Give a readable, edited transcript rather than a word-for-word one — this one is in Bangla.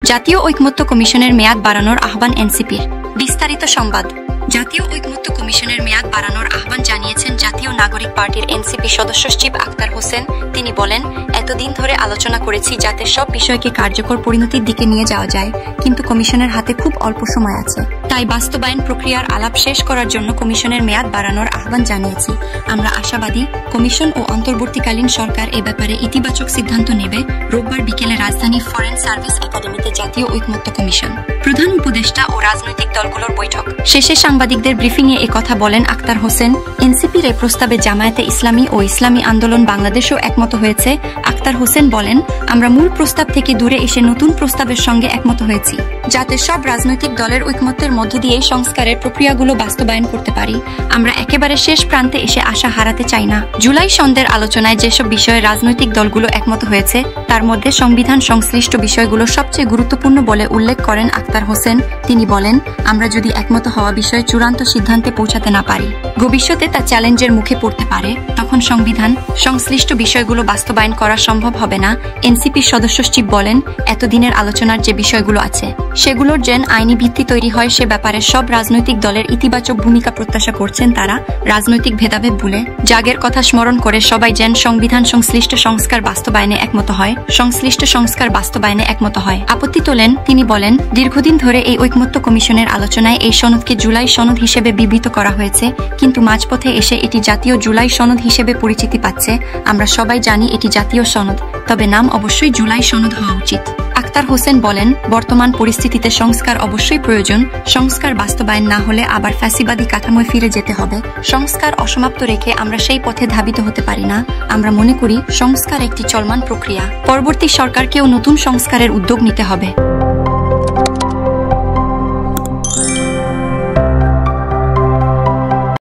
জাতীয় ঐকমত্য কমিশনের মেয়াদ বাড়ানোর আহ্বান এনসিপির। বিস্তারিত সংবাদ। জাতীয় ঐকমত্য কমিশনের মেয়াদ বাড়ানোর আহ্বান জানিয়েছেন জাতীয় নাগরিক পার্টির এনসিপি সদস্য সচিব আক্তার হোসেন। তিনি বলেন, এতদিন ধরে আলোচনা করেছি যাতে সব বিষয়কে কার্যকর পরিণতির দিকে নিয়ে যাওয়া যায়, কিন্তু কমিশনের হাতে খুব অল্প সময় আছে। তাই বাস্তবায়ন প্রক্রিয়ার আলাপ শেষ করার জন্য কমিশনের মেয়াদ বাড়ানোর আহ্বান জানিয়েছি। আমরা আশাবাদী কমিশন ও অন্তর্বর্তীকালীন সরকার এ ব্যাপারে ইতিবাচক সিদ্ধান্ত নেবে। রোববার বিকেলে রাজধানী ফরেন সার্ভিস একাডেমিতে জাতীয় ঐকমত্য কমিশন প্রধান উপদেষ্টা ও রাজনৈতিক দলগুলোর বৈঠক শেষে সাংবাদিকদের ব্রিফিংয়ে একথা বলেন আক্তার হোসেন। এনসিপির এই প্রস্তাবে জামায়াতে ইসলামী ও ইসলামী আন্দোলন বাংলাদেশও একমত হয়েছে। আক্তার হোসেন বলেন, আমরা মূল প্রস্তাব থেকে দূরে এসে নতুন প্রস্তাবের সঙ্গে একমত হয়েছি, যাতে সব রাজনৈতিক দলের ঐকমত্যের মধ্য দিয়ে সংস্কারের প্রক্রিয়াগুলো বাস্তবায়ন করতে পারি। আমরা একেবারে শেষ প্রান্তে এসে আশা হারাতে চাই না। জুলাই সন্ধ্যের আলোচনায় যেসব বিষয়ে রাজনৈতিক দলগুলো একমত হয়েছে তার মধ্যে সংবিধান সংশ্লিষ্ট বিষয়গুলো সবচেয়ে গুরুত্বপূর্ণ বলে উল্লেখ করেন আক্তার হোসেন। তিনি বলেন, আমরা যদি একমত হওয়া বিষয়ে চূড়ান্ত সিদ্ধান্তে পৌঁছাতে না পারি, ভবিষ্যতে তা চ্যালেঞ্জের মুখে পড়তে পারে। তখন সংবিধান সংশ্লিষ্ট বিষয়গুলো বাস্তবায়ন করা সম্ভব হবে না। এনসিপির সদস্য সচিব বলেন, এতদিনের আলোচনার যে বিষয়গুলো আছে সেগুলোর যেন আইনি ভিত্তি তৈরি হয় সে ব্যাপারে সব রাজনৈতিক দলের ইতিবাচক ভূমিকা প্রত্যাশা করছেন তারা। রাজনৈতিক ভেদাভেদ ভুলে জাগের কথা স্মরণ করে সবাই যেন সংবিধান সংশ্লিষ্ট সংস্কার বাস্তবায়নে একমত হয়। আপত্তি তোলেন তিনি। বলেন, দীর্ঘদিন ধরে এই ঐকমত্য কমিশনের আলোচনায় এই সনদকে জুলাই সনদ হিসেবে বিবৃত করা হয়েছে, কিন্তু মাঝপথে এসে এটি জাতীয় জুলাই সনদ হিসেবে পরিচিতি পাচ্ছে। আমরা সবাই জানি এটি জাতীয় সনদ, তবে নাম অবশ্যই জুলাই সনদ হওয়া উচিত। আক্তার হোসেন বলেন, বর্তমান পরিস্থিতিতে সংস্কার অবশ্যই প্রয়োজন। সংস্কার বাস্তবায়ন না হলে আবার ফ্যাসিবাদী কাঠামোয় ফিরে যেতে হবে। সংস্কার অসমাপ্ত রেখে আমরা সেই পথে ধাবিত হতে পারি না। আমরা মনে করি সংস্কার একটি চলমান প্রক্রিয়া। পরবর্তী সরকারকেও নতুন সংস্কারের উদ্যোগ নিতে হবে।